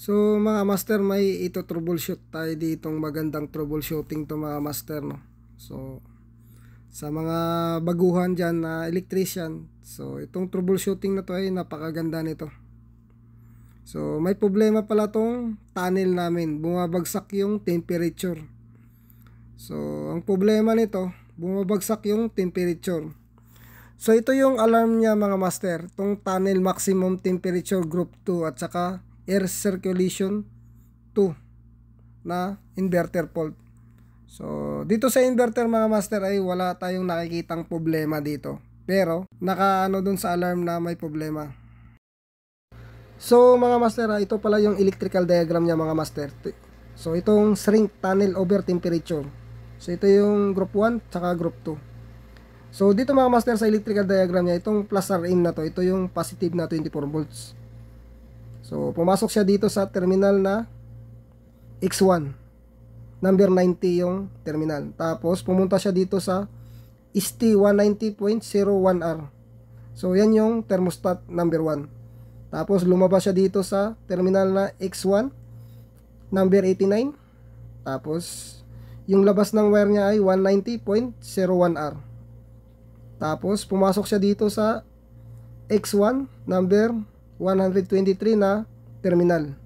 So mga master, may ito troubleshoot tayo ditong magandang troubleshooting to mga master, no. So sa mga baguhan dyan na electrician, so itong troubleshooting na to ay napakaganda nito. So may problema pala tong tunnel namin, bumabagsak yung temperature. So ang problema nito, bumabagsak yung temperature. So ito yung alarm niya mga master, tong tunnel maximum temperature group 2 at saka air circulation 2 na inverter fault. So dito sa inverter mga master ay wala tayong nakikitang problema dito, pero nakaano dun sa alarm na may problema. So mga master, ito pala yung electrical diagram niya mga master. So itong shrink tunnel over temperature. So ito yung group 1 tsaka group 2. So dito mga master, sa electrical diagram niya, itong plus Rin na to, ito yung positive na 24 volts. So pumasok siya dito sa terminal na X1, number 90 yung terminal. Tapos pumunta siya dito sa ST190.01R. So yan yung thermostat number 1. Tapos lumabas siya dito sa terminal na X1, number 89. Tapos yung labas ng wire niya ay 190.01R. Tapos pumasok siya dito sa X1 number 123 na terminal.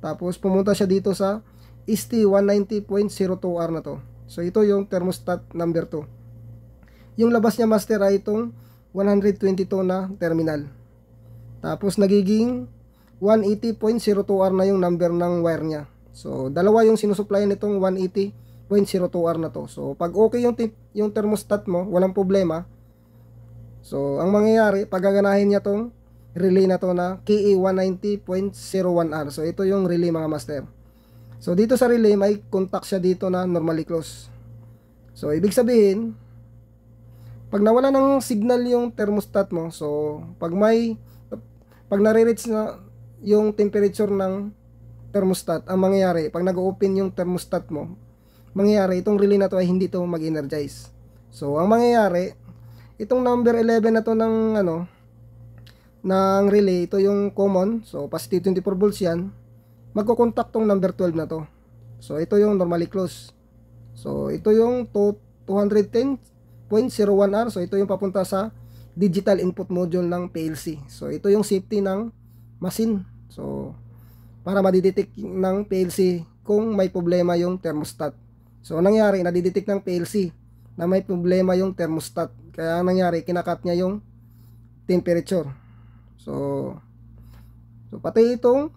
Tapos pumunta siya dito sa ST190.02R na to. So ito yung thermostat number 2. Yung labas niya master ay itong 122 na terminal. Tapos nagiging 180.02R na yung number ng wire niya. So dalawa yung sinusuplayan nitong 180.02R na to. So pag okay yung thermostat mo, walang problema. So ang mangyayari, pagaganahin niya tong relay na to na KE190.01R. So ito yung relay mga master. So dito sa relay may contact siya dito na normally close. So ibig sabihin, pag nawala ng signal yung thermostat mo, so pag nare-reach na yung temperature ng thermostat, ang mangyayari, pag nag-open yung thermostat mo, mangyayari itong relay na to ay hindi to mag-energize. So ang mangyayari, itong number 11 na to ng relay, ito yung common, so positive 24 volts yan, magko-contact tong number 12 na to. So ito yung normally close. So ito yung 210.01R. So ito yung papunta sa digital input module ng PLC. So ito yung safety ng machine. So para madidetect ng PLC kung may problema yung thermostat. So nangyari, nadidetect ng PLC na may problema yung thermostat. Kaya nangyari, kinakat niya yung temperature. So pati itong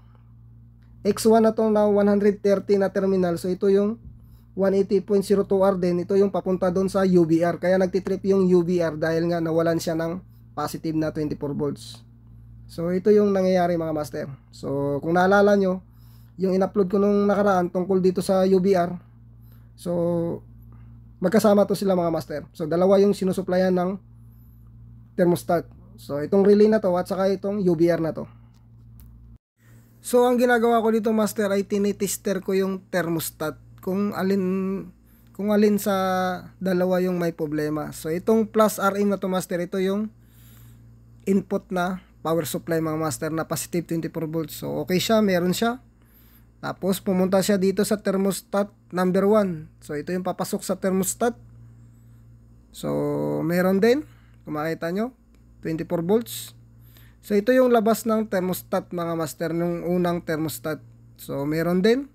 X1 na to na 130 na terminal. So ito yung 180.02R din. Ito yung papunta doon sa UBR. Kaya nagtitrip yung UBR dahil nga nawalan siya ng positive na 24 volts. So ito yung nangyayari mga master. So kung naalala nyo, yung in-upload ko nung nakaraan tungkol dito sa UBR, so magkasama to sila mga master. So dalawa yung sinusuplayan ng thermostat. So itong relay na to at saka itong UBR na to. So ang ginagawa ko dito master ay tinitester ko yung thermostat kung alin sa dalawa yung may problema. So itong plus Rm na to master, ito yung input na power supply mga master na positive 24 volts. So okay siya, meron siya. Tapos pumunta siya dito sa thermostat number 1. So ito yung papasok sa thermostat. So meron din, kung makita nyo, 24 volts. So ito yung labas ng thermostat mga master, nung unang thermostat. So meron din.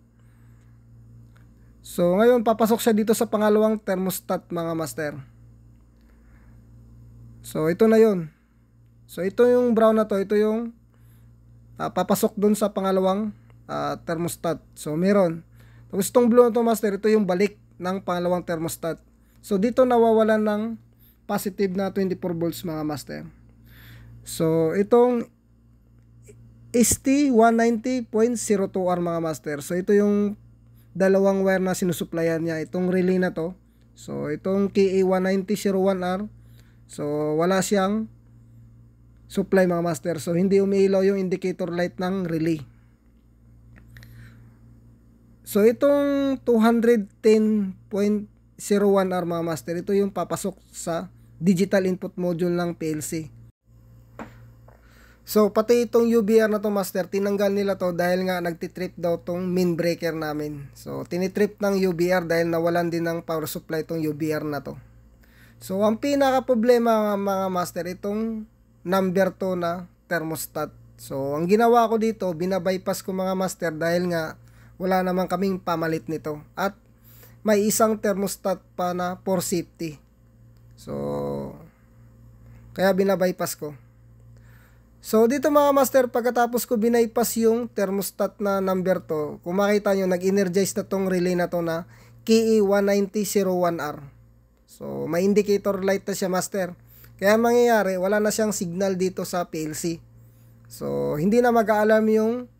So ngayon papasok siya dito sa pangalawang thermostat mga master. So ito na yun. So ito yung brown na to, ito yung papasok dun sa pangalawang thermostat. So meron. Tapos itong blue na to master, ito yung balik ng pangalawang thermostat. So dito nawawalan ng positive na 24 volts mga master. So itong ST190.02R mga master. So ito yung dalawang wire na sinusuplayan niya, itong relay na to. So itong KE190.01R, so wala siyang supply mga master. So hindi umiilaw yung indicator light ng relay. So itong 210.01R mga master, ito yung papasok sa digital input module ng PLC. So, pati itong UBR na to, master, tinanggal nila to dahil nga nagtitrip daw tong main breaker namin. So, tinitrip ng UBR dahil nawalan din ng power supply itong UBR na to. So, ang pinaka problema mga master, itong number 2 na thermostat. So, ang ginawa ko dito, binabypass ko mga master dahil nga wala naman kaming pamalit nito. At may isang thermostat pa na for safety. So, kaya binabypass ko. So, dito mga master, pagkatapos ko binypass yung thermostat na number 2, kung makita nyo, nag-energize na tong relay na to na KE19001R. So, may indicator light na siya, master. Kaya mangyayari, wala na siyang signal dito sa PLC. So, hindi na mag-aalam yung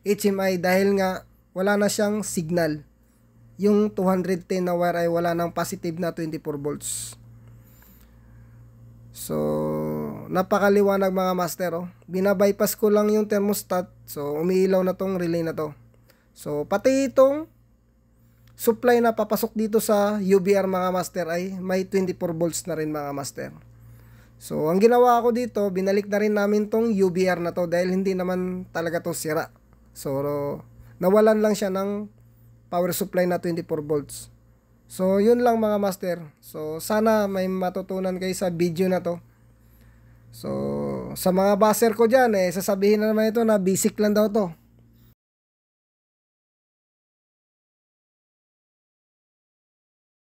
HMI dahil nga wala na siyang signal. Yung 210 na wire ay wala ng positive na 24 volts. So, napakaliwanag mga master. Oh. Binabypass ko lang yung thermostat. So, umiilaw na tong relay na to. So, pati itong supply na papasok dito sa UBR mga master ay may 24 volts na rin mga master. So, ang ginawa ko dito, binalik na rin namin tong UBR na to dahil hindi naman talaga to sira. So, nawalan lang siya ng power supply na 24 volts. So, yun lang mga master. So, sana may matutunan kayo sa video na to. So, sa mga baser ko dyan, sasabihin na naman ito na basic lang daw to.